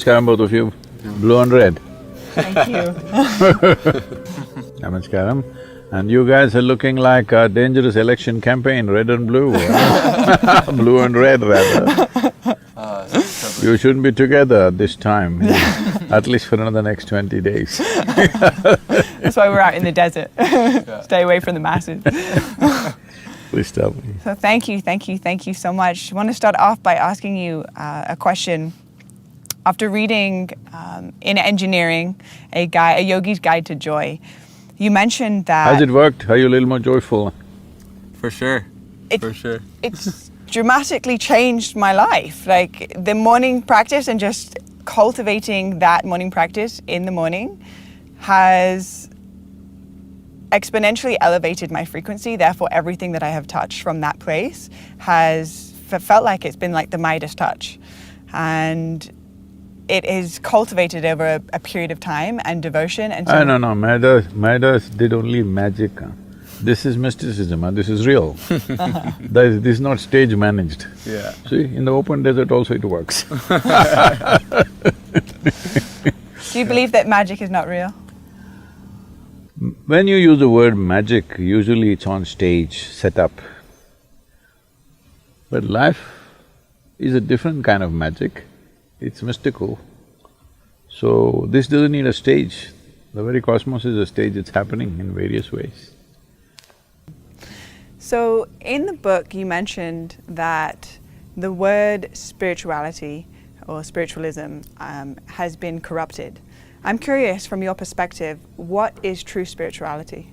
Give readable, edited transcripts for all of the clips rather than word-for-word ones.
Namaskaram, both of you. Blue and red. Thank you. Namaskaram. And you guys are looking like a dangerous election campaign, red and blue. Blue and red, rather. You shouldn't be together this time, at least for another next 20 days. That's why we're out in the desert. Stay away from the masses. Please tell me. So thank you so much. I want to start off by asking you a question. After reading in engineering, a yogi's guide to joy, you mentioned that… Has it worked? Are you a little more joyful? For sure. It's dramatically changed my life. Like the morning practice and just cultivating that morning practice in the morning has exponentially elevated my frequency. Therefore, everything that I have touched from that place has felt like it's been like the Midas touch. And it is cultivated over a period of time and devotion. And so No, Midas did only magic. This is mysticism, this is real. This is not stage managed. Yeah. See, in the open desert also it works. do you believe that magic is not real? When you use the word magic, usually it's on stage, set up. But life is a different kind of magic, it's mystical. So this doesn't need a stage. The very cosmos is a stage, it's happening in various ways. So in the book you mentioned that the word spirituality or spiritualism has been corrupted. I'm curious, from your perspective, what is true spirituality?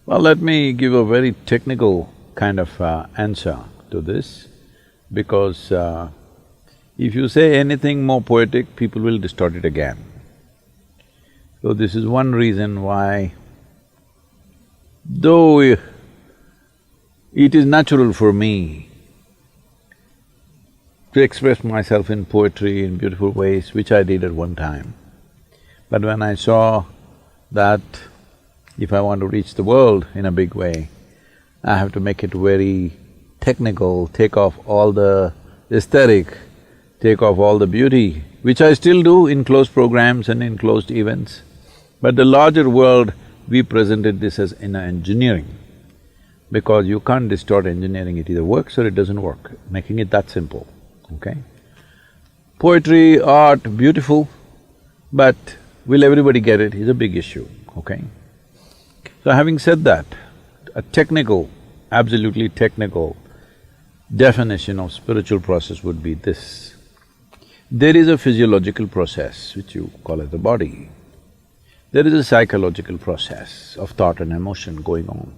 Well, let me give a very technical kind of answer to this, because if you say anything more poetic, people will distort it again. So this is one reason why, though it is natural for me to express myself in poetry in beautiful ways, which I did at one time. But when I saw that if I want to reach the world in a big way, I have to make it very technical, take off all the aesthetic, take off all the beauty, which I still do in closed programs and in closed events. But the larger world, we presented this as in engineering, because you can't distort engineering, it either works or it doesn't work, making it that simple. Okay? Poetry, art, beautiful, but will everybody get it is a big issue, okay? So having said that, a technical, absolutely technical definition of spiritual process would be this. There is a physiological process which you call as the body. There is a psychological process of thought and emotion going on.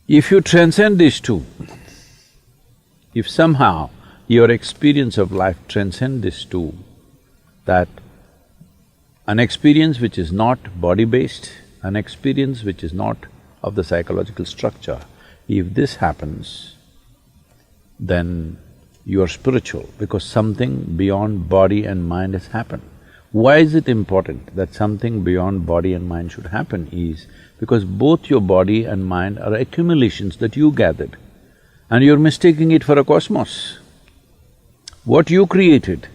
If you transcend these two, if somehow your experience of life transcends these two, that an experience which is not body-based, an experience which is not of the psychological structure, if this happens, then you are spiritual, because something beyond body and mind has happened. Why is it important that something beyond body and mind should happen is because both your body and mind are accumulations that you gathered, and you're mistaking it for a cosmos. What you created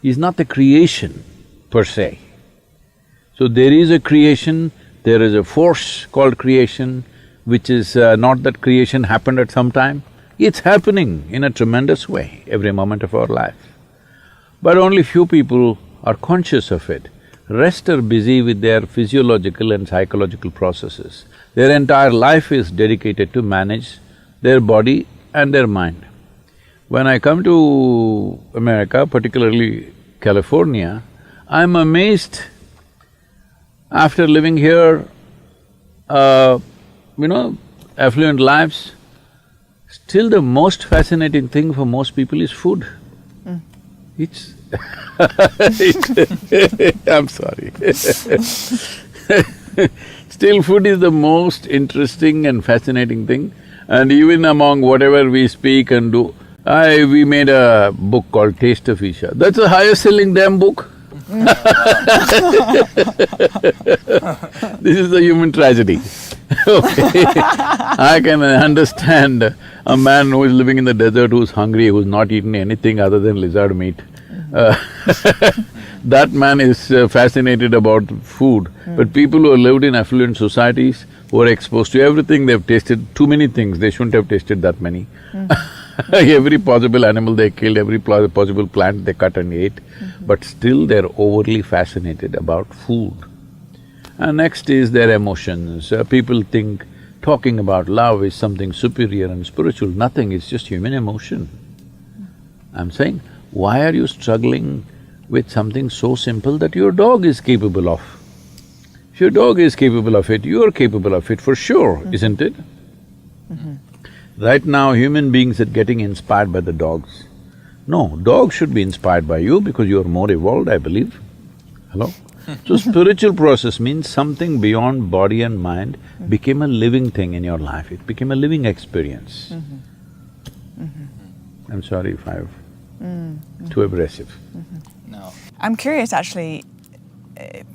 is not the creation per se. So there is a creation, there is a force called creation, which is not that creation happened at some time. It's happening in a tremendous way every moment of our life. But only few people are conscious of it. Rest are busy with their physiological and psychological processes. Their entire life is dedicated to manage their body and their mind. When I come to America, particularly California, I'm amazed after living here, affluent lives, still the most fascinating thing for most people is food. It's I'm sorry. Still food is the most interesting and fascinating thing, and even among whatever we speak and do, we made a book called Taste of Isha. That's the highest selling damn book. This is the human tragedy. Okay. I can understand a man who is living in the desert, who's hungry, who's not eaten anything other than lizard meat. That man is fascinated about food. But people who have lived in affluent societies, who are exposed to everything, they've tasted too many things, they shouldn't have tasted that many. Every possible animal they killed, every possible plant they cut and ate, but still they're overly fascinated about food. And next is their emotions. People think talking about love is something superior and spiritual. Nothing, it's just human emotion. I'm saying, why are you struggling with something so simple that your dog is capable of? If your dog is capable of it, you're capable of it for sure, isn't it? Right now, human beings are getting inspired by the dogs. No, dogs should be inspired by you because you're more evolved, I believe. Hello? So spiritual process means something beyond body and mind became a living thing in your life, it became a living experience. I'm sorry if I've… too abrasive. No. I'm curious actually,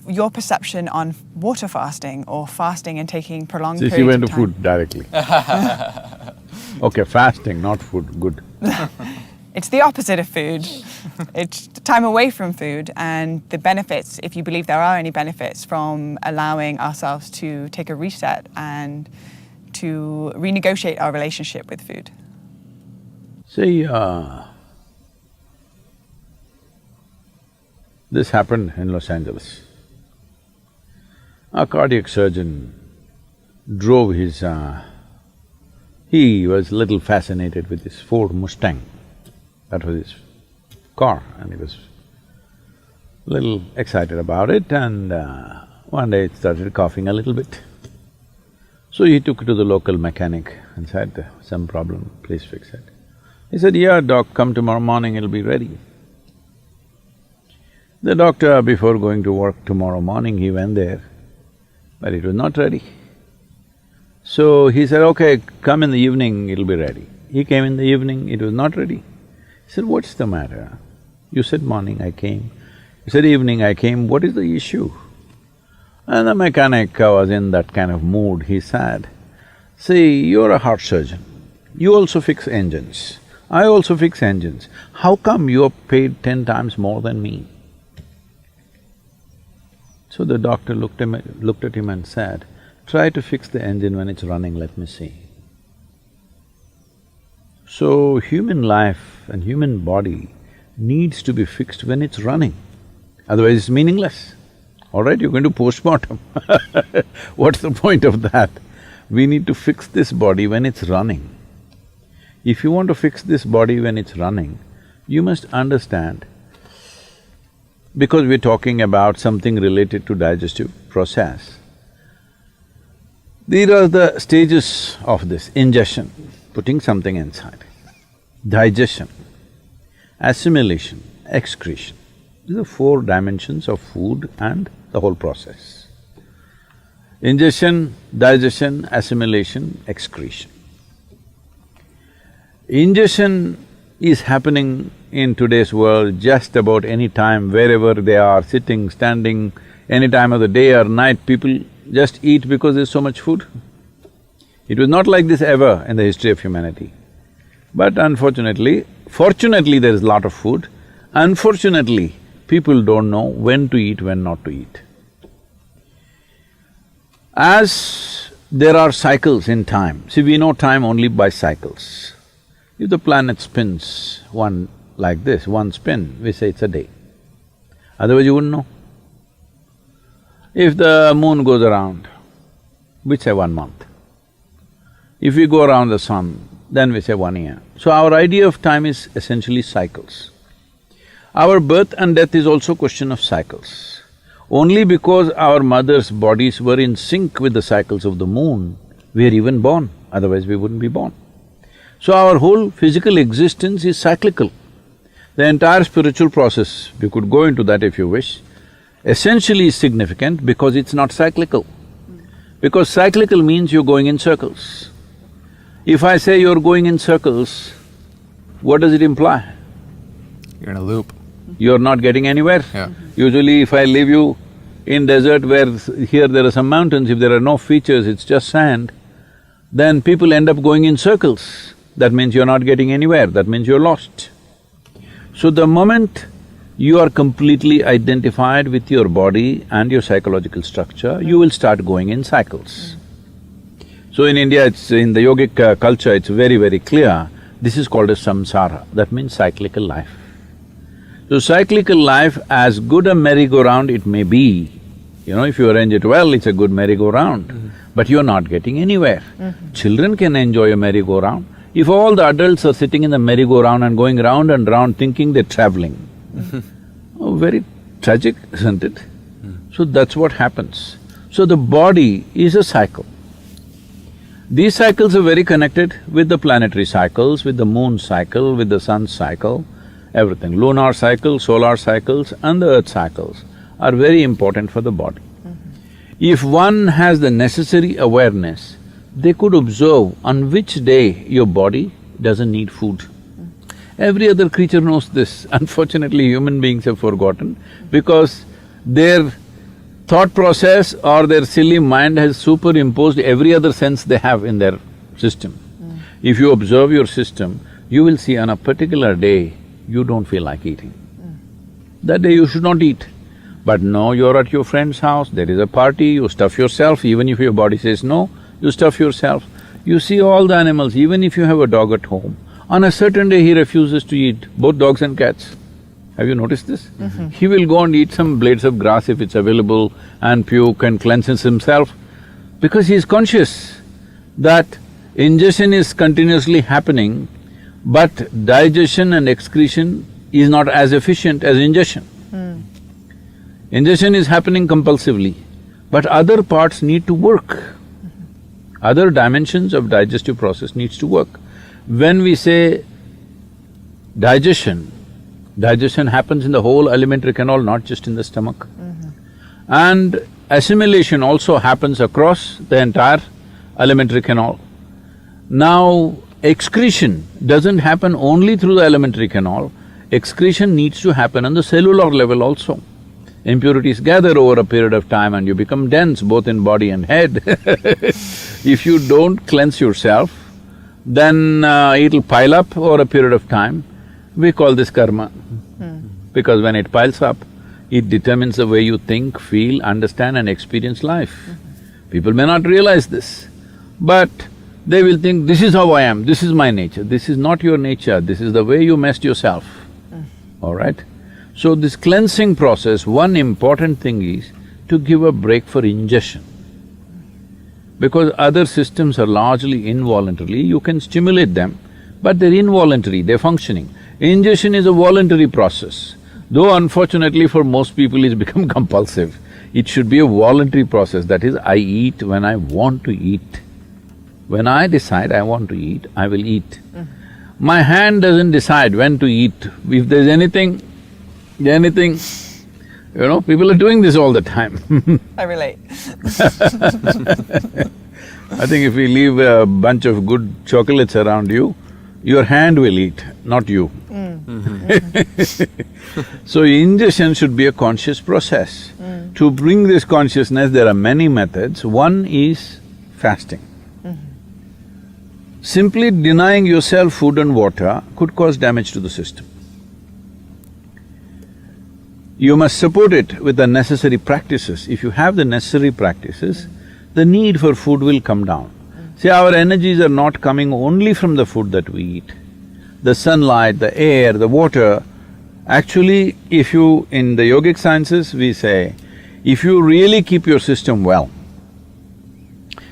your perception on water fasting or fasting and taking prolonged See, periods she went of to time. food directly. Okay, fasting, not food, good. It's the opposite of food. It's time away from food and the benefits, if you believe there are any benefits from allowing ourselves to take a reset and to renegotiate our relationship with food. See, this happened in Los Angeles. A cardiac surgeon drove his… he was little fascinated with this Ford Mustang. That was his car, and he was little excited about it, and one day it started coughing a little bit. So he took it to the local mechanic and said, some problem, please fix it. He said, yeah, doc, come tomorrow morning, it'll be ready. The doctor, before going to work tomorrow morning, he went there, but it was not ready. So he said, okay, come in the evening, it'll be ready. He came in the evening, it was not ready. He said, what's the matter? You said morning, I came. You said evening, I came, what is the issue? And the mechanic was in that kind of mood, he said, see, you're a heart surgeon, you also fix engines, I also fix engines. How come you're paid 10 times more than me? So the doctor looked at him and said, try to fix the engine when it's running, let me see. So human life and human body needs to be fixed when it's running, otherwise it's meaningless. All right, you're going to postmortem what's the point of that? We need to fix this body when it's running. If you want to fix this body when it's running, you must understand, because we're talking about something related to digestive process, these are the stages of this: ingestion, putting something inside; digestion, assimilation, excretion. These are 4 dimensions of food and the whole process. Ingestion, digestion, assimilation, excretion. Ingestion is happening in today's world just about any time, wherever they are, sitting, standing, any time of the day or night, people just eat because there's so much food. It was not like this ever in the history of humanity. But unfortunately, fortunately there is a lot of food, unfortunately people don't know when to eat, when not to eat. As there are cycles in time, see, we know time only by cycles. If the planet spins one like this, one spin, we say it's a day. Otherwise you wouldn't know. If the moon goes around, we say 1 month. If we go around the sun, then we say 1 year. So our idea of time is essentially cycles. Our birth and death is also a question of cycles. Only because our mothers' bodies were in sync with the cycles of the moon, we are even born, otherwise we wouldn't be born. So our whole physical existence is cyclical. The entire spiritual process, we could go into that if you wish, essentially is significant because it's not cyclical. Because cyclical means you're going in circles. If I say you're going in circles, what does it imply? You're in a loop. You're not getting anywhere. Yeah. Usually if I leave you in desert where here there are some mountains, if there are no features, it's just sand, then people end up going in circles. That means you're not getting anywhere, that means you're lost. So the moment you are completely identified with your body and your psychological structure, you will start going in cycles. So in India, it's… in the yogic culture, it's very, very clear, this is called as samsara, that means cyclical life. So cyclical life, as good a merry-go-round it may be, if you arrange it well, it's a good merry-go-round, but you're not getting anywhere. Children can enjoy a merry-go-round. If all the adults are sitting in the merry-go-round and going round and round thinking they're traveling, oh, very tragic, isn't it? So that's what happens. So the body is a cycle. These cycles are very connected with the planetary cycles, with the moon cycle, with the sun cycle, everything. Lunar cycle, solar cycles and the earth cycles are very important for the body. If one has the necessary awareness, they could observe on which day your body doesn't need food. Every other creature knows this. Unfortunately, human beings have forgotten because their thought process or their silly mind has superimposed every other sense they have in their system. If you observe your system, you will see on a particular day, you don't feel like eating. That day you should not eat. But no, you're at your friend's house, there is a party, you stuff yourself, even if your body says no, you stuff yourself. You see all the animals, even if you have a dog at home, on a certain day he refuses to eat, both dogs and cats. Have you noticed this? He will go and eat some blades of grass if it's available and puke and cleanses himself because he is conscious that ingestion is continuously happening, but digestion and excretion is not as efficient as ingestion. Ingestion is happening compulsively, but other parts need to work. Other dimensions of digestive process needs to work. When we say digestion, digestion happens in the whole alimentary canal, not just in the stomach. And assimilation also happens across the entire alimentary canal. Now, excretion doesn't happen only through the alimentary canal, excretion needs to happen on the cellular level also. Impurities gather over a period of time and you become dense both in body and head. If you don't cleanse yourself, then it'll pile up over a period of time. We call this karma. Because when it piles up, it determines the way you think, feel, understand and experience life. People may not realize this, but they will think, this is how I am, this is my nature. This is not your nature, this is the way you messed yourself, all right? So this cleansing process, one important thing is to give a break for ingestion. Because other systems are largely involuntary, you can stimulate them, but they're involuntary, they're functioning. Ingestion is a voluntary process, though unfortunately for most people it's become compulsive. It should be a voluntary process, that is, I eat when I want to eat. When I decide I want to eat, I will eat. My hand doesn't decide when to eat. If there's anything, people are doing this all the time. I relate. I think if we leave a bunch of good chocolates around you, your hand will eat, not you. So ingestion should be a conscious process. To bring this consciousness, there are many methods. One is fasting. Simply denying yourself food and water could cause damage to the system. You must support it with the necessary practices. If you have the necessary practices, the need for food will come down. See, our energies are not coming only from the food that we eat. The sunlight, the air, the water, actually, if you… in the yogic sciences, we say, if you really keep your system well,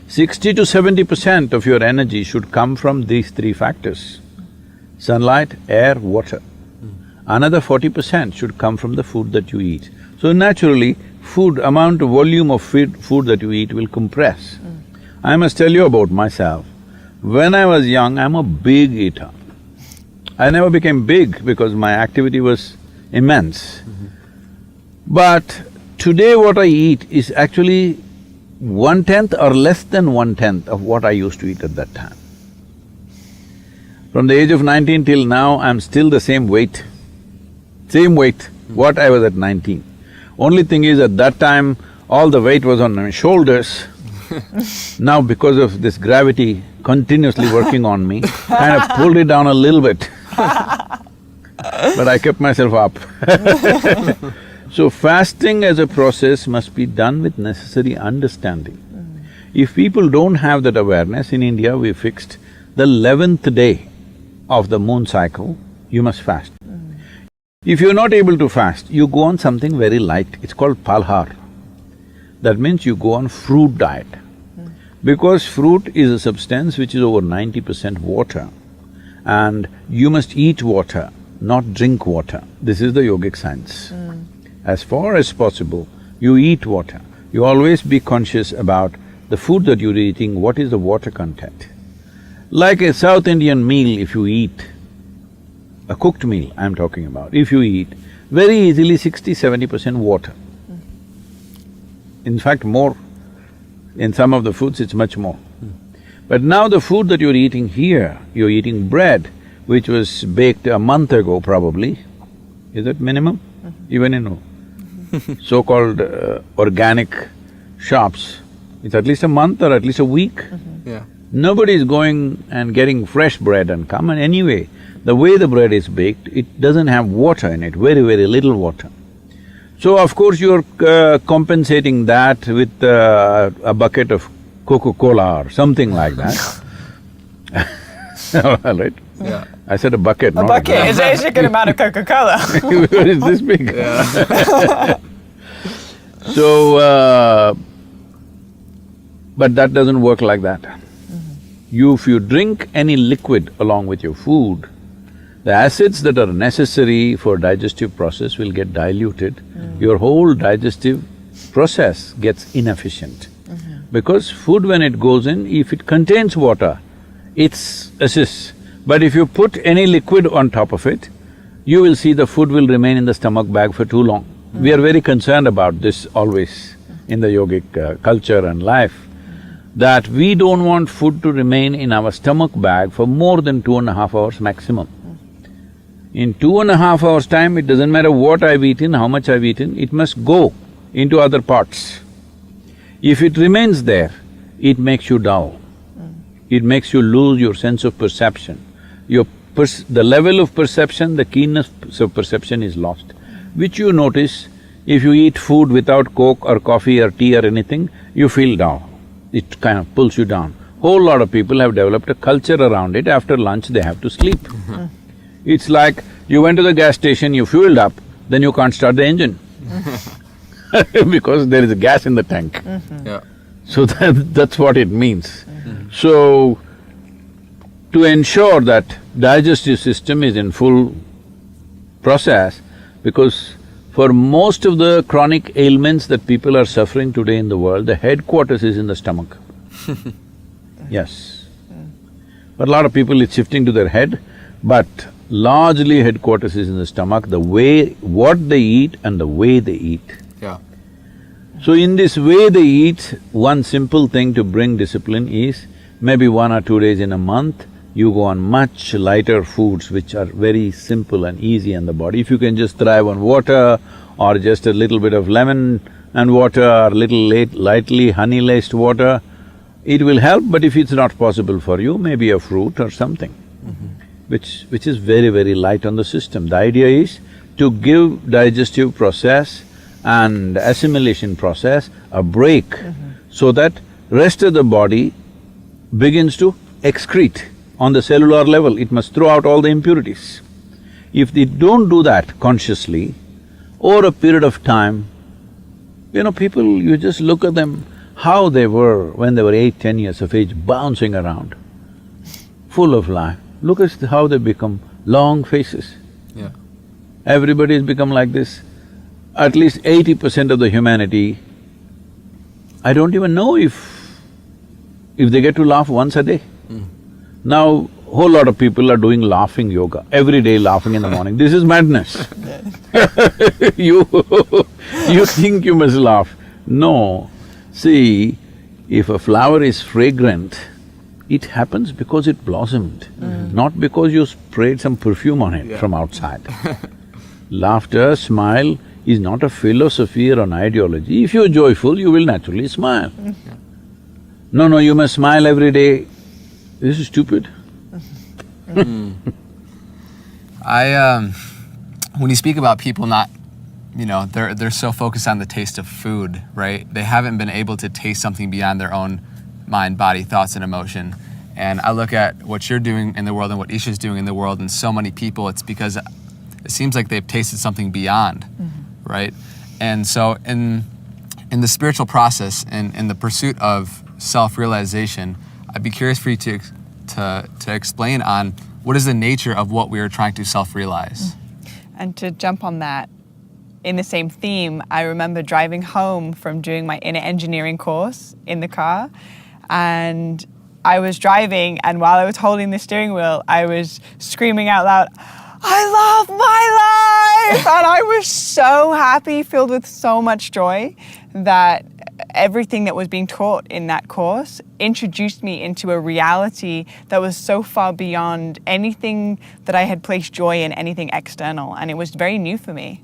60 to 70% of your energy should come from these three factors: sunlight, air, water. Another 40% should come from the food that you eat. So naturally, amount of volume of food that you eat will compress. I must tell you about myself. When I was young, I'm a big eater. I never became big because my activity was immense. But today what I eat is actually 1/10 or less than 1/10 of what I used to eat at that time. From the age of 19 till now, I'm still the same weight, what I was at 19. Only thing is, at that time, all the weight was on my shoulders. Now because of this gravity continuously working on me, kind of pulled it down a little bit. But I kept myself up. So fasting as a process must be done with necessary understanding. If people don't have that awareness, in India we fixed the 11th day of the moon cycle, you must fast. If you're not able to fast, you go on something very light, it's called palhar. That means you go on fruit diet. Because fruit is a substance which is over 90% water, and you must eat water, not drink water. This is the yogic science. As far as possible, you eat water. You always be conscious about the food that you're eating, what is the water content. Like a South Indian meal, if you eat, a cooked meal I'm talking about, if you eat, very easily 60–70% water. In fact, more. In some of the foods, it's much more. But now the food that you're eating here, you're eating bread, which was baked a month ago probably. Is that minimum? Even in so-called organic shops, it's at least a month or at least a week. Yeah. Nobody is going and getting fresh bread and come, and anyway, the way the bread is baked, it doesn't have water in it, very, very little water. So of course you're compensating that with a bucket of Coca-Cola or something like that. Right? Yeah. I said a bucket, not A bucket is a good amount of Coca-Cola. Where is this big? Yeah. So, but that doesn't work like that. If you drink any liquid along with your food, the acids that are necessary for digestive process will get diluted. Your whole digestive process gets inefficient. Because food, when it goes in, if it contains water, it assists. But if you put any liquid on top of it, you will see the food will remain in the stomach bag for too long. We are very concerned about this always in the yogic culture and life, that we don't want food to remain in our stomach bag for more than 2.5 hours maximum. In 2.5 hours' time, it doesn't matter what I've eaten, how much I've eaten, it must go into other parts. If it remains there, it makes you dull. It makes you lose your sense of perception. The level of perception, the keenness of perception is lost, which you notice if you eat food without Coke or coffee or tea or anything, you feel dull. It kind of pulls you down. Whole lot of people have developed a culture around it, after lunch they have to sleep. It's like you went to the gas station, you fueled up, then you can't start the engine because there is a gas in the tank. Yeah. So that's what it means. So, to ensure that digestive system is in full process, because for most of the chronic ailments that people are suffering today in the world, the headquarters is in the stomach. Yes. But a lot of people, it's shifting to their head, but largely headquarters is in the stomach, what they eat and the way they eat. Yeah. So in this way they eat, one simple thing to bring discipline is, maybe 1 or 2 days in a month, you go on much lighter foods which are very simple and easy on the body. If you can just thrive on water or just a little bit of lemon and water or little lightly honey-laced water, it will help, but if it's not possible for you, maybe a fruit or something, which is very, very light on the system. The idea is to give digestive process and assimilation process a break so that rest of the body begins to excrete. On the cellular level, it must throw out all the impurities. If they don't do that consciously, over a period of time, people, you just look at them, how they were when they were 8–10 years of age, bouncing around, full of life. Look at how they become long faces. Yeah. Everybody's become like this. At least 80% of the humanity, I don't even know if they get to laugh once a day. Now, whole lot of people are doing laughing yoga, every day laughing in the morning. This is madness. You think you must laugh. No. See, if a flower is fragrant, it happens because it blossomed, not because you sprayed some perfume on it from outside. Laughter, smile is not a philosophy or an ideology. If you're joyful, you will naturally smile. No, you must smile every day. This is stupid. When you speak about people not, they're so focused on the taste of food, right? They haven't been able to taste something beyond their own mind, body, thoughts, and emotion. And I look at what you're doing in the world and what Isha's doing in the world, and so many people, it's because it seems like they've tasted something beyond, right? And so in the spiritual process and in the pursuit of self-realization, I'd be curious for you to explain on what is the nature of what we are trying to self-realize. And to jump on that, in the same theme, I remember driving home from doing my inner engineering course in the car, and I was driving, and while I was holding the steering wheel, I was screaming out loud, "I love my life!" And I was so happy, filled with so much joy, that everything that was being taught in that course introduced me into a reality that was so far beyond anything that I had placed joy in, anything external, and it was very new for me.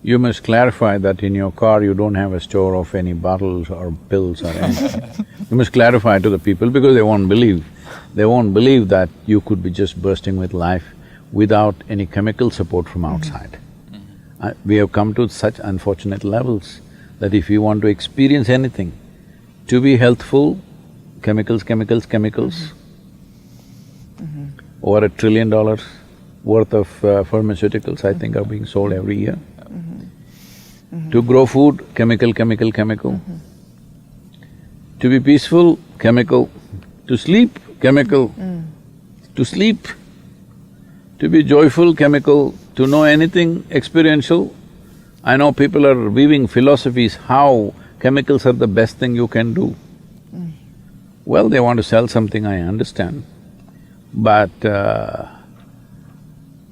You must clarify that in your car you don't have a store of any bottles or pills or anything. You must clarify to the people because they won't believe. They won't believe that you could be just bursting with life without any chemical support from outside. We have come to such unfortunate levels that if you want to experience anything, to be healthful, chemicals. Over $1 trillion worth of pharmaceuticals, I think, are being sold every year. To grow food, chemical. To be peaceful, chemical. To sleep, chemical. To sleep. To be joyful, chemical. To know anything experiential. I know people are weaving philosophies how chemicals are the best thing you can do. Well, they want to sell something, I understand. But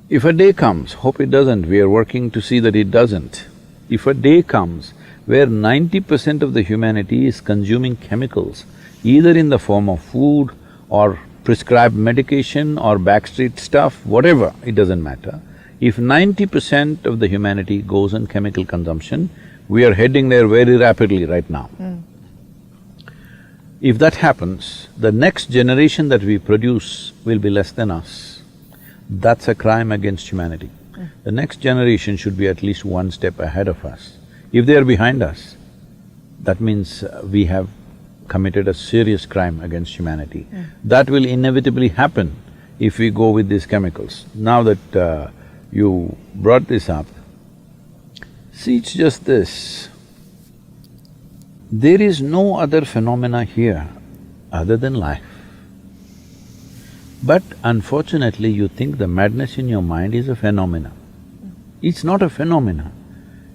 if a day comes, hope it doesn't, we are working to see that it doesn't. If a day comes where 90% of the humanity is consuming chemicals, either in the form of food or prescribed medication or backstreet stuff, whatever, it doesn't matter. If 90% of the humanity goes on chemical consumption, we are heading there very rapidly right now. If that happens, the next generation that we produce will be less than us. That's a crime against humanity. The next generation should be at least one step ahead of us. If they are behind us, that means we have committed a serious crime against humanity. That will inevitably happen if we go with these chemicals. Now that you brought this up, see, it's just this. There is no other phenomena here other than life. But unfortunately, you think the madness in your mind is a phenomena. It's not a phenomena.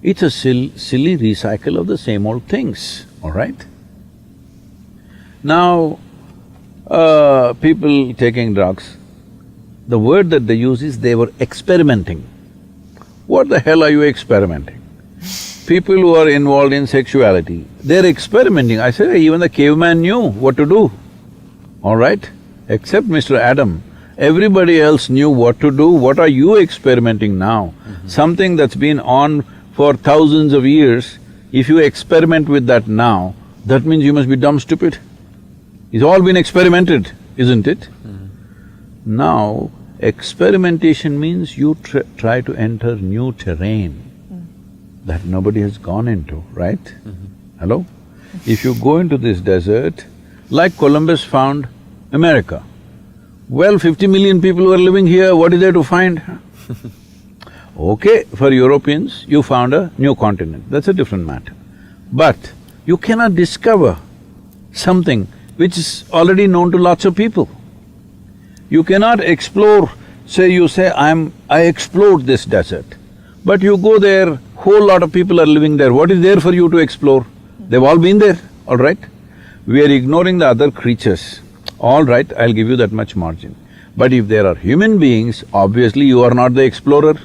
It's a silly recycle of the same old things, all right? Now, people taking drugs, the word that they use is they were experimenting. What the hell are you experimenting? People who are involved in sexuality, they're experimenting. I say, even the caveman knew what to do, all right? Except Mr. Adam, everybody else knew what to do. What are you experimenting now? Something that's been on for thousands of years, if you experiment with that now, that means you must be dumb stupid. It's all been experimented, isn't it? Now, experimentation means you try to enter new terrain that nobody has gone into, right? Hello? If you go into this desert, like Columbus found America, well, 50 million people were living here, what is there to find? Okay, for Europeans, you found a new continent, that's a different matter. But you cannot discover something which is already known to lots of people. You cannot explore, you say, I explored this desert. But you go there, whole lot of people are living there, what is there for you to explore? They've all been there, all right? We are ignoring the other creatures. All right, I'll give you that much margin. But if there are human beings, obviously you are not the explorer.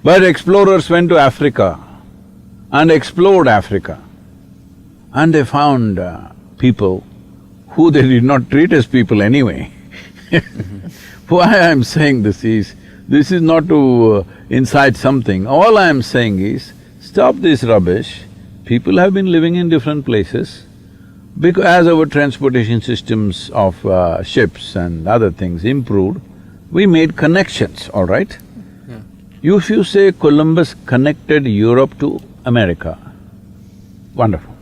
But explorers went to Africa and explored Africa, and they found people who they did not treat as people anyway. Why I'm saying this is, This is not to incite something. All I am saying is, stop this rubbish. People have been living in different places. Because as our transportation systems of ships and other things improved, we made connections, all right? Yeah. If you say Columbus connected Europe to America, wonderful.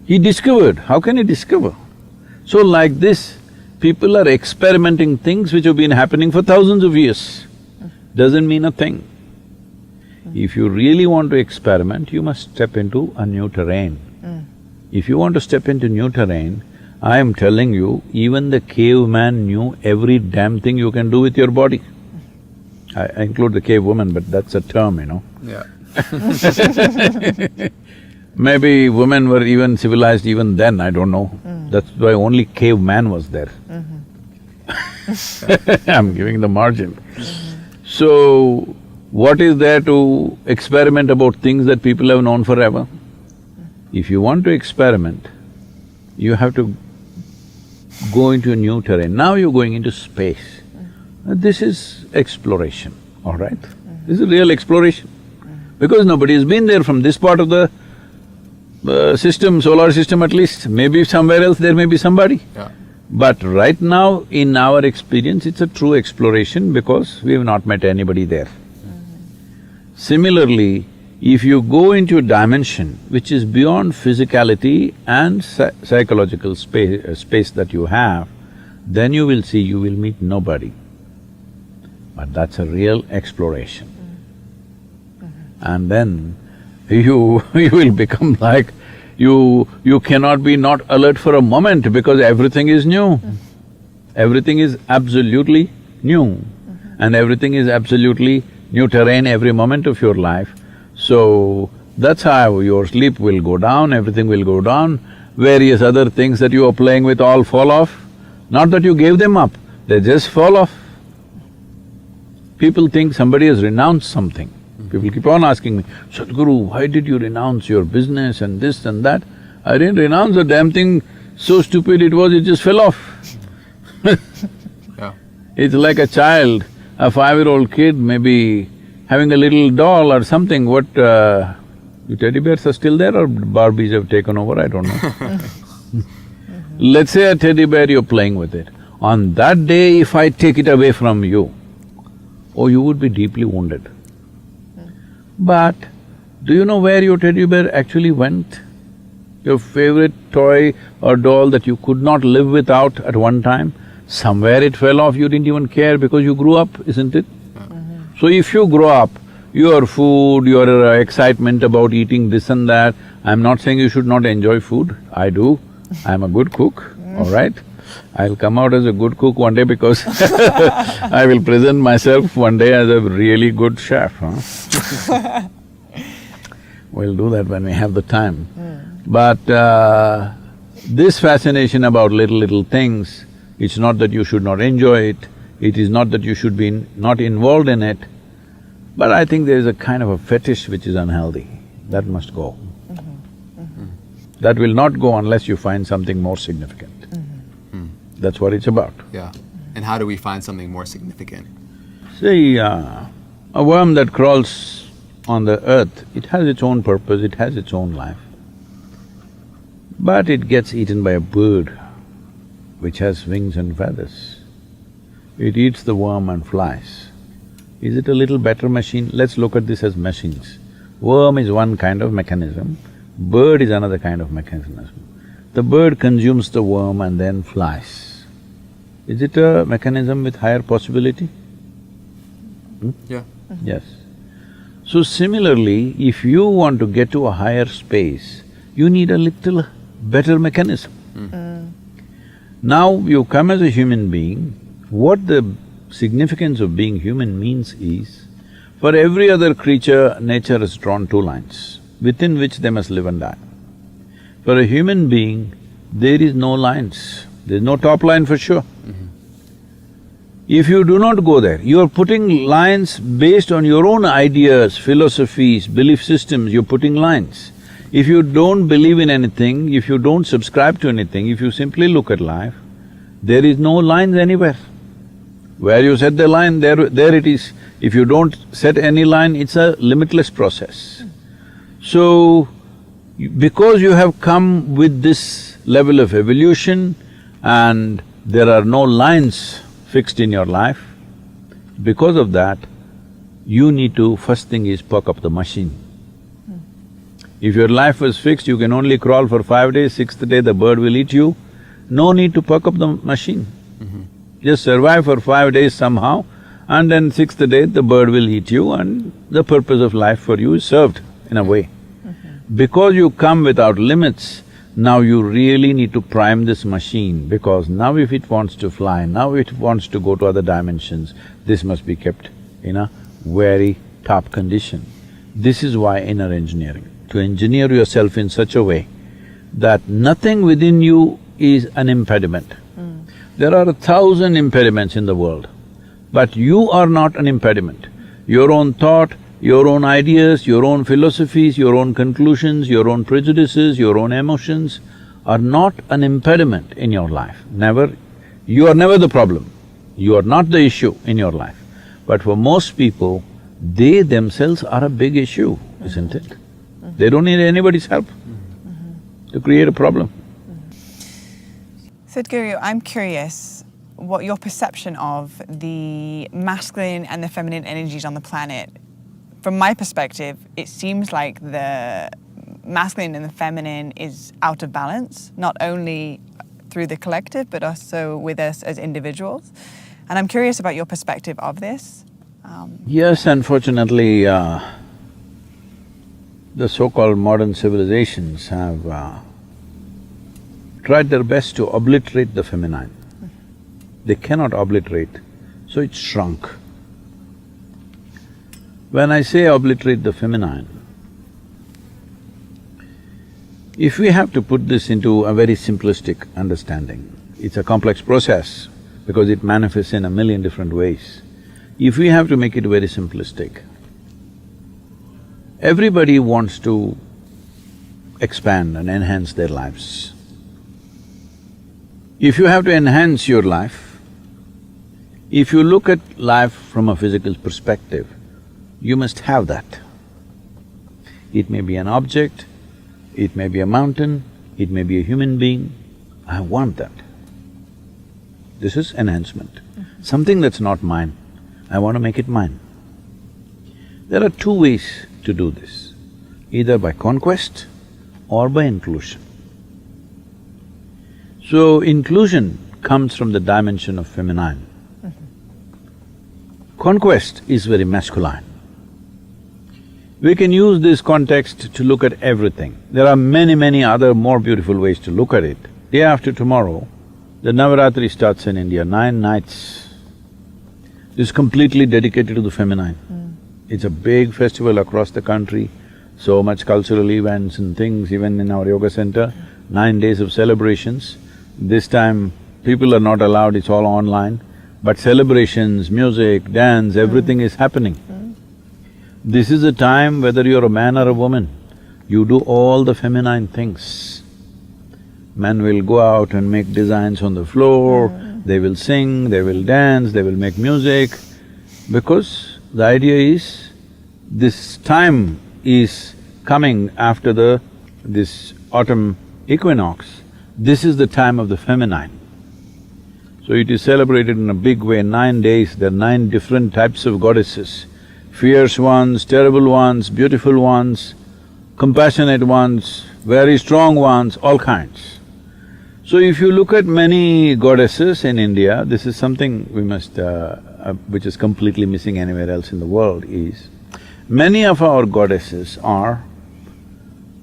He discovered, how can he discover? So like this, people are experimenting things which have been happening for thousands of years. Doesn't mean a thing. If you really want to experiment, you must step into a new terrain. If you want to step into new terrain, I am telling you, even the caveman knew every damn thing you can do with your body. I include the cave woman, but that's a term, you know. Yeah. Maybe women were even civilized even then, I don't know. That's why only caveman was there. I'm giving the margin. So, what is there to experiment about things that people have known forever? If you want to experiment, you have to go into a new terrain. Now you're going into space. This is exploration, all right? This is real exploration. Because nobody has been there from this part of the system, solar system at least. Maybe somewhere else there may be somebody. Yeah. But right now, in our experience, it's a true exploration because we have not met anybody there. Similarly, if you go into a dimension which is beyond physicality and psychological space that you have, then you will see you will meet nobody. But that's a real exploration. And then you will become like, you cannot be not alert for a moment because everything is new. Everything is absolutely new. And everything is absolutely new terrain every moment of your life. So, that's how your sleep will go down, everything will go down, various other things that you are playing with all fall off. Not that you gave them up, they just fall off. People think somebody has renounced something. People keep on asking me, Sadhguru, why did you renounce your business and this and that? I didn't renounce the damn thing, so stupid it was, it just fell off. Yeah. It's like a child, a 5-year-old kid maybe having a little doll or something, what… the teddy bears are still there or Barbies have taken over, I don't know. Let's say a teddy bear, you're playing with it. On that day, if I take it away from you, oh, you would be deeply wounded. But do you know where your teddy bear actually went? Your favorite toy or doll that you could not live without at one time, somewhere it fell off, you didn't even care because you grew up, isn't it? So if you grow up, your food, your excitement about eating this and that, I'm not saying you should not enjoy food, I do. I'm a good cook, all right? I'll come out as a good cook one day because I will present myself one day as a really good chef, huh? We'll do that when we have the time. But this fascination about little things, it's not that you should not enjoy it, it is not that you should be not involved in it, but I think there is a kind of a fetish which is unhealthy, that must go. That will not go unless you find something more significant. That's what it's about. Yeah. And how do we find something more significant? See, a worm that crawls on the earth, it has its own purpose, it has its own life. But it gets eaten by a bird which has wings and feathers. It eats the worm and flies. Is it a little better machine? Let's look at this as machines. Worm is one kind of mechanism, bird is another kind of mechanism. The bird consumes the worm and then flies. Is it a mechanism with higher possibility? Yeah. Yes. So similarly, if you want to get to a higher space, you need a little better mechanism. Now you come as a human being, what the significance of being human means is, for every other creature, nature has drawn two lines, within which they must live and die. For a human being, there is no lines, there's no top line for sure. If you do not go there, you are putting lines based on your own ideas, philosophies, belief systems, you're putting lines. If you don't believe in anything, if you don't subscribe to anything, if you simply look at life, there is no lines anywhere. Where you set the line, there it is. If you don't set any line, it's a limitless process. So, because you have come with this level of evolution and there are no lines fixed in your life, because of that, you need to… first thing is perk up the machine. If your life was fixed, you can only crawl for 5 days, 6th day the bird will eat you, no need to perk up the machine. Just survive for 5 days somehow, and then 6th day the bird will eat you and the purpose of life for you is served in a way. Because you come without limits, now you really need to prime this machine, because now if it wants to fly, now it wants to go to other dimensions, this must be kept in a very top condition. This is why inner engineering, to engineer yourself in such a way that nothing within you is an impediment. There are 1,000 impediments in the world, but you are not an impediment. Your own thought, your own ideas, your own philosophies, your own conclusions, your own prejudices, your own emotions are not an impediment in your life, never. You are never the problem, you are not the issue in your life. But for most people, they themselves are a big issue, isn't it? They don't need anybody's help to create a problem. Sadhguru, I'm curious what your perception of the masculine and the feminine energies on the planet. From my perspective, it seems like the masculine and the feminine is out of balance, not only through the collective, but also with us as individuals. And I'm curious about your perspective of this. Yes, unfortunately, the so-called modern civilizations have tried their best to obliterate the feminine. They cannot obliterate, so it's shrunk. When I say obliterate the feminine, if we have to put this into a very simplistic understanding, it's a complex process because it manifests in a million different ways. If we have to make it very simplistic, everybody wants to expand and enhance their lives. If you have to enhance your life, if you look at life from a physical perspective, you must have that. It may be an object, it may be a mountain, it may be a human being, I want that. This is enhancement. Something that's not mine, I want to make it mine. There are two ways to do this, either by conquest or by inclusion. So, inclusion comes from the dimension of feminine. Conquest is very masculine. We can use this context to look at everything. There are many other more beautiful ways to look at it. Day after tomorrow, the Navaratri starts in India, 9 nights. This is completely dedicated to the feminine. It's a big festival across the country, so much cultural events and things, even in our yoga center, 9 days of celebrations. This time, people are not allowed, it's all online, but celebrations, music, dance, everything is happening. This is a time, whether you're a man or a woman, you do all the feminine things. Men will go out and make designs on the floor, they will sing, they will dance, they will make music, because the idea is, this time is coming after this autumn equinox. This is the time of the feminine. So it is celebrated in a big way, 9 days, there are 9 different types of goddesses. Fierce ones, terrible ones, beautiful ones, compassionate ones, very strong ones, all kinds. So if you look at many goddesses in India, this is something we must… which is completely missing anywhere else in the world, is many of our goddesses are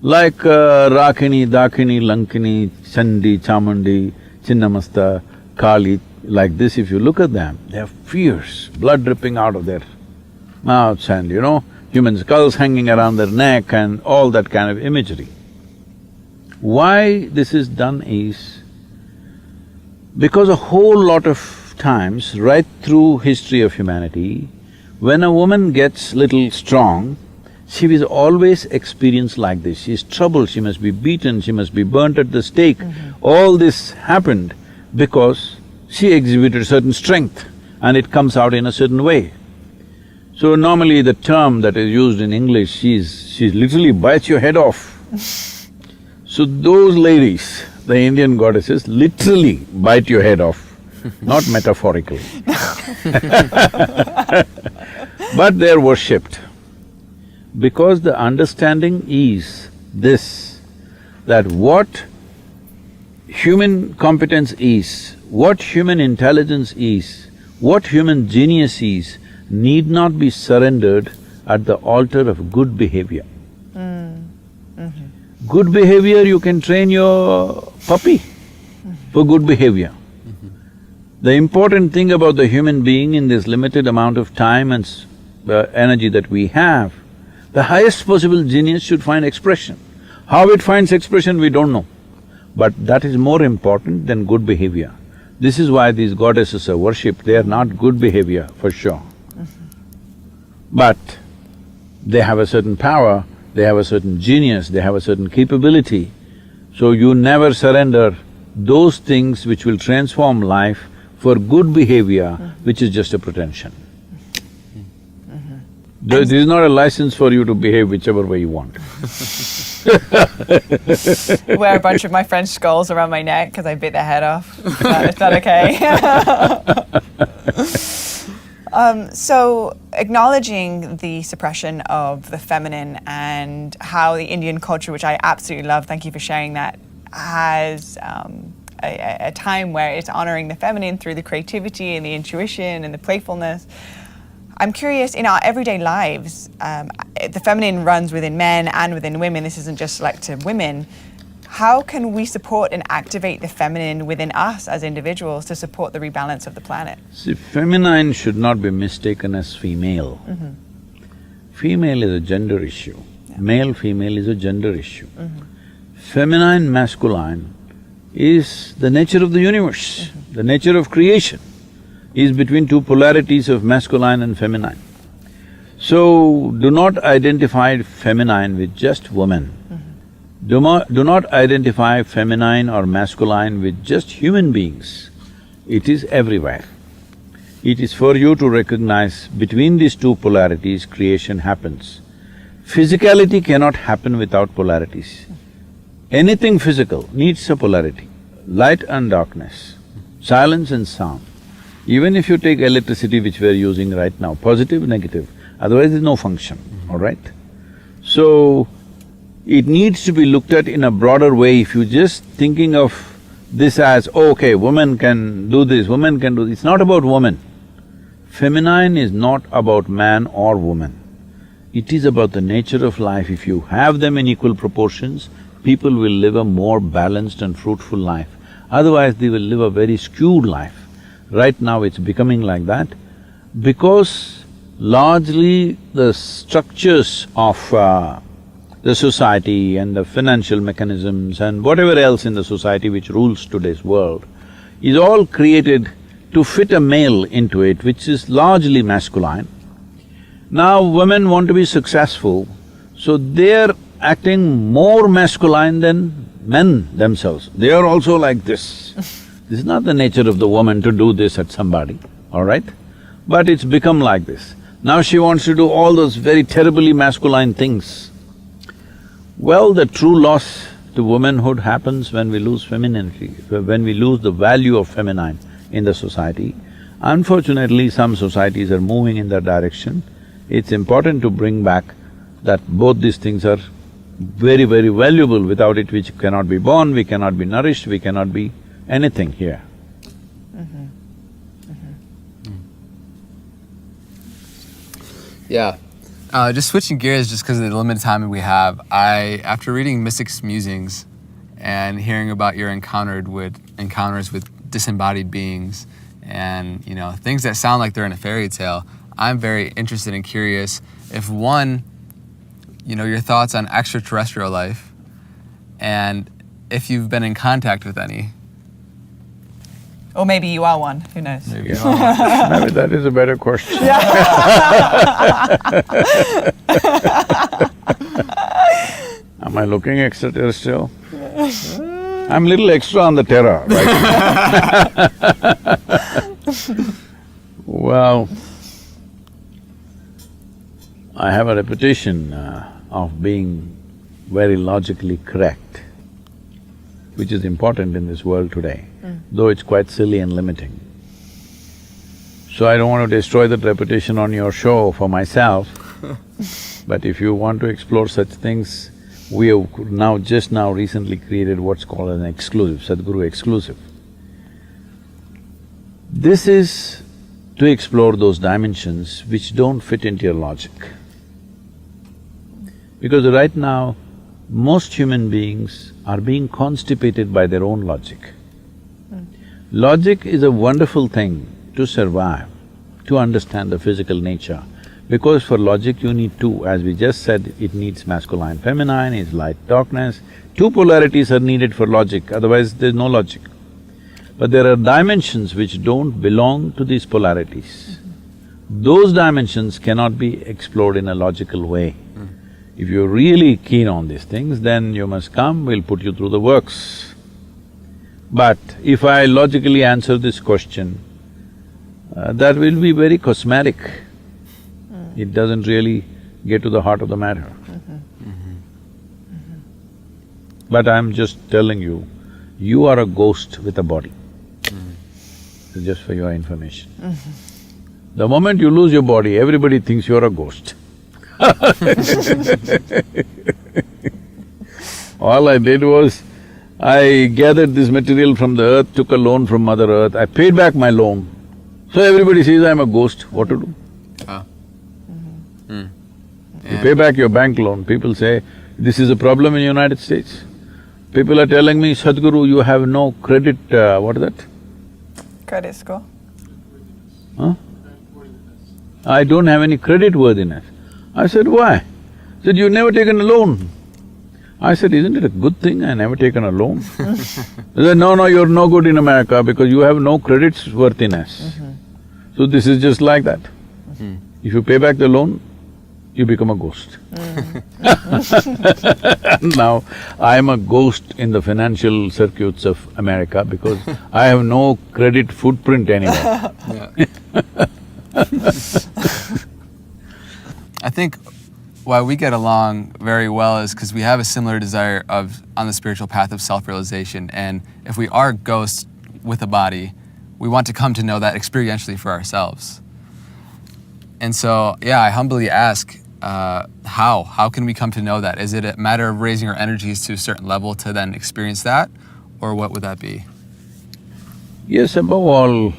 like Rakini, Dakini, Lankini, Chandi, Chamundi, Chinnamasta, Kali, like this. If you look at them, they are fierce, blood dripping out of their mouths and, human skulls hanging around their neck and all that kind of imagery. Why this is done is because a whole lot of times, right through history of humanity, when a woman gets little strong, she was always experienced like this. She's troubled, she must be beaten, she must be burnt at the stake. All this happened because she exhibited certain strength. and it comes out in a certain way. So normally the term that is used in English, she literally bites your head off. So those ladies, the Indian goddesses, literally bite your head off, not metaphorically. But they're worshipped because the understanding is this, that what human competence is, what human intelligence is, what human genius is, need not be surrendered at the altar of good behavior. Good behavior, you can train your puppy for good behavior. The important thing about the human being in this limited amount of time and energy that we have, the highest possible genius should find expression. How it finds expression, we don't know. But that is more important than good behavior. This is why these goddesses are worshipped, they are not good behavior for sure. But they have a certain power, they have a certain genius, they have a certain capability. So you never surrender those things which will transform life for good behavior, which is just a pretension. This is not a license for you to behave whichever way you want. Wear a bunch of my French skulls around my neck because I bit their head off. Is that okay? So acknowledging the suppression of the feminine and how the Indian culture, which I absolutely love, thank you for sharing that, has a time where it's honoring the feminine through the creativity and the intuition and the playfulness. I'm curious, in our everyday lives, the feminine runs within men and within women. This isn't just select to women. How can we support and activate the feminine within us as individuals to support the rebalance of the planet? See, feminine should not be mistaken as female. Female is a gender issue. Male, female is a gender issue. Feminine, masculine is the nature of the universe, the nature of creation is between two polarities of masculine and feminine. So, do not identify feminine with just women. Do not identify feminine or masculine with just human beings. It is everywhere. It is for you to recognize between these two polarities creation happens. Physicality cannot happen without polarities. Anything physical needs a polarity. Light and darkness, silence and sound. Even if you take electricity which we're using right now, positive, negative, otherwise there's no function, all right? So, it needs to be looked at in a broader way. If you're just thinking of this as, oh, okay, women can do this, women can do this, it's not about women. Feminine is not about man or woman. It is about the nature of life. If you have them in equal proportions, people will live a more balanced and fruitful life. Otherwise, they will live a very skewed life. Right now it's becoming like that because largely the structures of the society and the financial mechanisms and whatever else in the society which rules today's world is all created to fit a male into it, which is largely masculine. Now women want to be successful, so they're acting more masculine than men themselves. They are also like this. This is not the nature of the woman to do this at somebody, all right? But it's become like this. Now she wants to do all those very terribly masculine things. Well, the true loss to womanhood happens when we lose femininity, when we lose the value of feminine in the society. Unfortunately, some societies are moving in that direction. It's important to bring back that both these things are very, very valuable. Without it, we cannot be born, we cannot be nourished, we cannot be anything here. Yeah. Just switching gears just because of the limited time we have, after reading Mystic's Musings and hearing about your encounters with disembodied beings and, you know, things that sound like they're in a fairy tale, I'm very interested and curious if one, you know, your thoughts on extraterrestrial life and if you've been in contact with any. Or maybe you are one, who knows? Maybe you are one. Maybe that is a better question. Am I looking extraterrestrial? I'm little extra on the terror, right? Well, I have a reputation of being very logically correct, which is important in this world today, though it's quite silly and limiting. So I don't want to destroy that reputation on your show for myself, but if you want to explore such things, we have just now recently created what's called an exclusive, Sadhguru exclusive. This is to explore those dimensions which don't fit into your logic. Because right now, most human beings are being constipated by their own logic. Logic is a wonderful thing to survive, to understand the physical nature. Because for logic you need two, as we just said, it needs masculine, feminine, it's light, darkness. Two polarities are needed for logic, otherwise there's no logic. But there are dimensions which don't belong to these polarities. Those dimensions cannot be explored in a logical way. If you're really keen on these things, then you must come, we'll put you through the works. But if I logically answer this question, that will be very cosmetic. It doesn't really get to the heart of the matter. But I'm just telling you, you are a ghost with a body. So just for your information. The moment you lose your body, everybody thinks you're a ghost. All I did was, I gathered this material from the earth, took a loan from Mother Earth, I paid back my loan. So everybody says I'm a ghost, what to do? You pay back your bank loan, people say, this is a problem in the United States. People are telling me, Sadhguru, you have no credit… what is that? Credit score. Huh? I don't have any credit worthiness. I said, why? He said, you've never taken a loan. I said, isn't it a good thing I never taken a loan? He said, no, you're no good in America because you have no credit worthiness. So this is just like that. If you pay back the loan, you become a ghost. Now, I'm a ghost in the financial circuits of America because I have no credit footprint anywhere. I think why we get along very well is because we have a similar desire on the spiritual path of self-realization, and if we are ghosts with a body, we want to come to know that experientially for ourselves. And so, yeah, I humbly ask, how can we come to know that? Is it a matter of raising our energies to a certain level to then experience that, or what would that be? Yes, above all,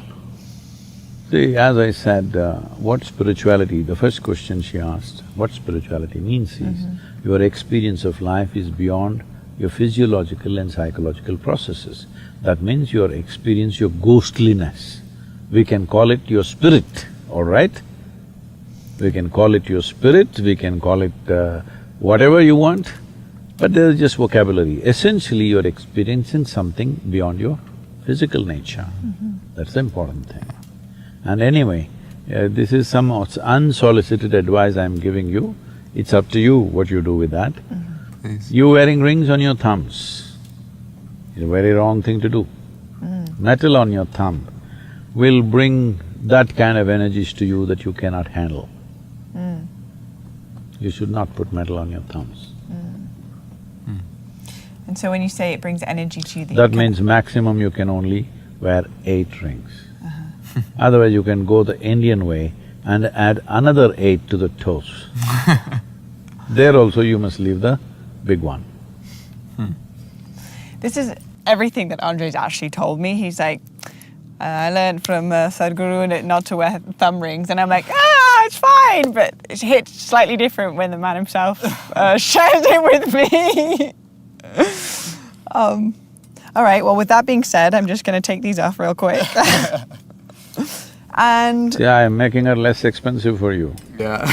see, as I said, what spirituality… the first question she asked, what spirituality means is, your experience of life is beyond your physiological and psychological processes. That means your experience, your ghostliness. We can call it your spirit, all right? We can call it your spirit, we can call it whatever you want, but there is just vocabulary. Essentially, you're experiencing something beyond your physical nature. That's the important thing. And anyway, this is some unsolicited advice I'm giving you. It's up to you what you do with that. You wearing rings on your thumbs is a very wrong thing to do. Metal on your thumb will bring that kind of energies to you that you cannot handle. You should not put metal on your thumbs. And so when you say it brings energy to you… That means maximum you can only wear 8 rings. Otherwise you can go the Indian way and add another 8 to the toes. There also you must leave the big one. This is everything that Andre's actually told me. He's like, I learned from Sadhguru not to wear thumb rings, and I'm like, it's fine, but it hits slightly different when the man himself shares it with me. All right, well, with that being said, I'm just gonna take these off real quick. And… Yeah, I'm making it less expensive for you. Yeah.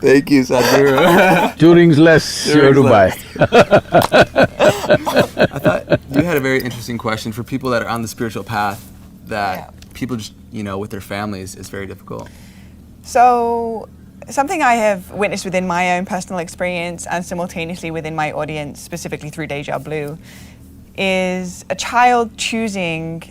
Thank you, Sadhguru. 2 rings less you have to buy. I thought you had a very interesting question for people that are on the spiritual path that people just, with their families is very difficult. So, something I have witnessed within my own personal experience and simultaneously within my audience, specifically through Deja Blue, is a child choosing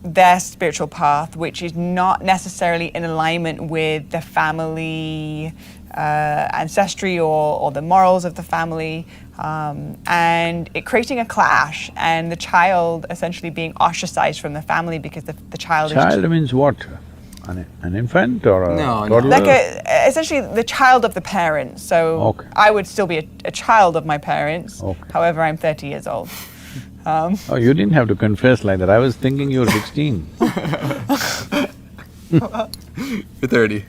their spiritual path, which is not necessarily in alignment with the family ancestry or the morals of the family, and it creating a clash, and the child essentially being ostracized from the family because the child is… Child means what? An infant or a No, toddler? Like essentially the child of the parents. So Okay. I would still be a child of my parents. Okay. However, I'm 30 years old. Oh, you didn't have to confess like that. I was thinking you were 16. You're 30.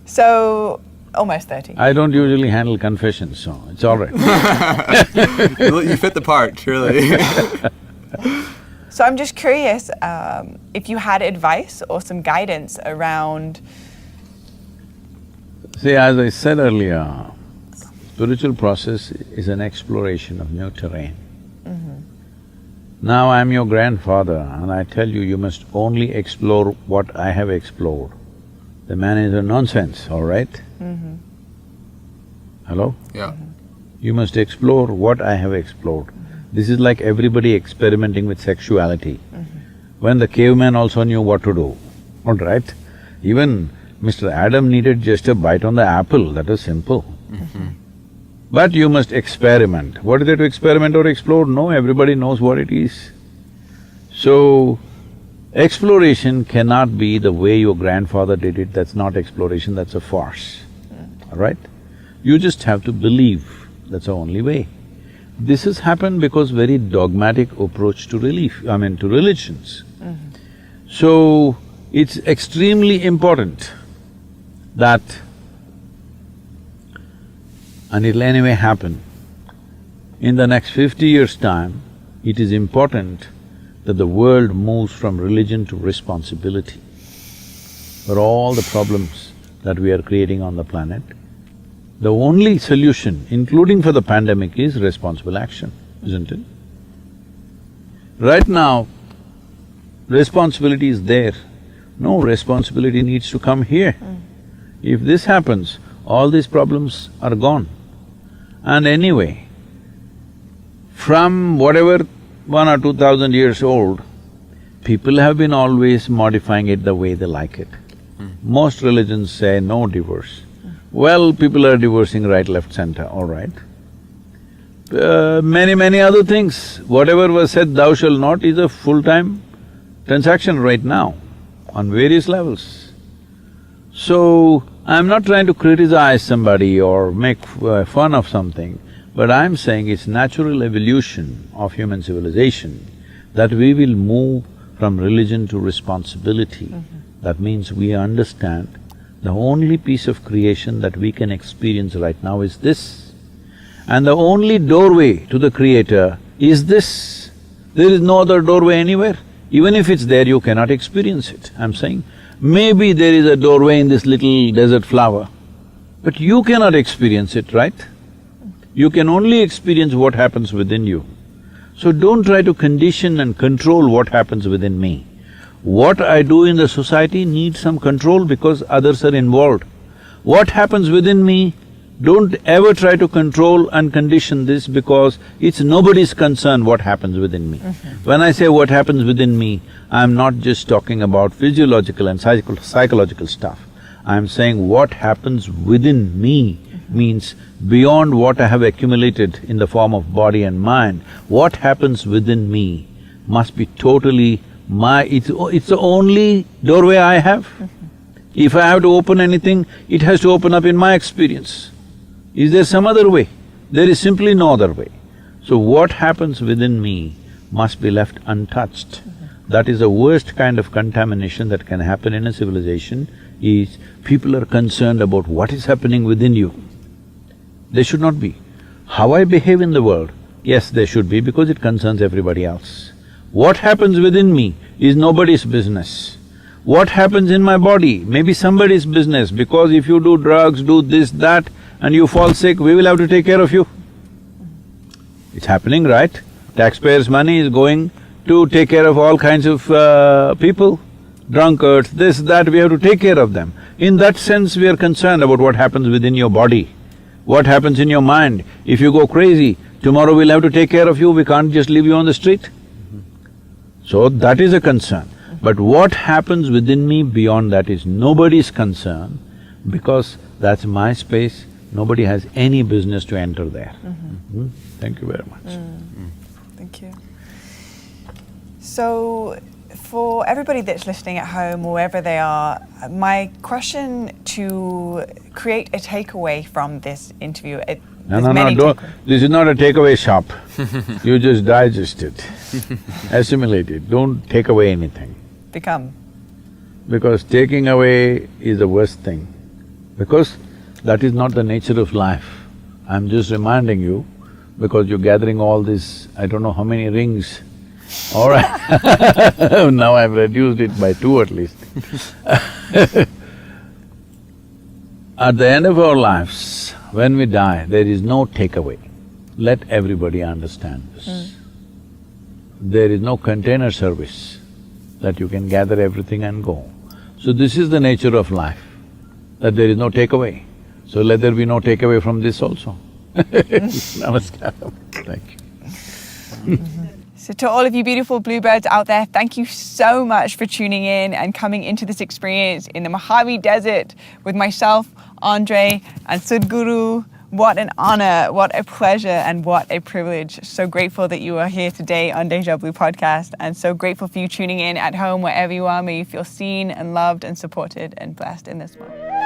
So almost 30. I don't usually handle confessions, so it's all right. You fit the part, truly. So I'm just curious if you had advice or some guidance around… See, as I said earlier, spiritual process is an exploration of new terrain. Now I'm your grandfather and I tell you, you must only explore what I have explored. The man is a nonsense, all right? Hello? Yeah. You must explore what I have explored. This is like everybody experimenting with sexuality. When the caveman also knew what to do, all right? Even Mr. Adam needed just a bite on the apple, that was simple. But you must experiment. What is there to experiment or explore? No, everybody knows what it is. So, exploration cannot be the way your grandfather did it, that's not exploration, that's a farce, all right? You just have to believe, that's the only way. This has happened because very dogmatic approach to to religions. So, it's extremely important that, and it'll anyway happen, in the next 50 years' time, it is important that the world moves from religion to responsibility for all the problems that we are creating on the planet. The only solution, including for the pandemic, is responsible action, isn't it? Right now, responsibility is there. No, responsibility needs to come here. If this happens, all these problems are gone. And anyway, from whatever 1,000 or 2,000 years old, people have been always modifying it the way they like it. Most religions say no divorce. Well, people are divorcing right, left, center, all right. Many other things. Whatever was said, thou shalt not, is a full-time transaction right now on various levels. So, I'm not trying to criticize somebody or make fun of something, but I'm saying it's natural evolution of human civilization that we will move from religion to responsibility. That means we understand the only piece of creation that we can experience right now is this. And the only doorway to the Creator is this. There is no other doorway anywhere. Even if it's there, you cannot experience it. I'm saying, maybe there is a doorway in this little desert flower, but you cannot experience it, right? You can only experience what happens within you. So don't try to condition and control what happens within me. What I do in the society needs some control because others are involved. What happens within me, don't ever try to control and condition this because it's nobody's concern what happens within me. When I say what happens within me, I'm not just talking about physiological and psychological stuff. I'm saying what happens within me means beyond what I have accumulated in the form of body and mind, what happens within me must be totally it's the only doorway I have. If I have to open anything, it has to open up in my experience. Is there some other way? There is simply no other way. So what happens within me must be left untouched. That is the worst kind of contamination that can happen in a civilization, is people are concerned about what is happening within you. They should not be. How I behave in the world, yes, they should be because it concerns everybody else. What happens within me is nobody's business. What happens in my body may be somebody's business because if you do drugs, do this, that, and you fall sick, we will have to take care of you. It's happening, right? Taxpayers' money is going to take care of all kinds of people, drunkards, this, that, we have to take care of them. In that sense, we are concerned about what happens within your body, what happens in your mind. If you go crazy, tomorrow we'll have to take care of you, we can't just leave you on the street. So that is a concern. But what happens within me beyond that is nobody's concern, because that's my space, nobody has any business to enter there. Thank you very much. Thank you. So, for everybody that's listening at home, wherever they are, my question to create a takeaway from this interview, No, don't… This is not a takeaway shop. You just digest it, assimilate it, don't take away anything. Become. Because taking away is the worst thing, because that is not the nature of life. I'm just reminding you, because you're gathering all this, I don't know how many rings. All right, now I've reduced it by 2 at least. At the end of our lives, when we die, there is no takeaway. Let everybody understand this. There is no container service that you can gather everything and go. So this is the nature of life, that there is no takeaway. So let there be no takeaway from this also. Namaskaram. Thank you. So to all of you beautiful bluebirds out there, thank you so much for tuning in and coming into this experience in the Mojave Desert with myself, Andre, and Sadhguru. What an honor, what a pleasure, and what a privilege. So grateful that you are here today on Deja Blue Podcast, and so grateful for you tuning in at home, wherever you are. May you feel seen and loved and supported and blessed in this moment.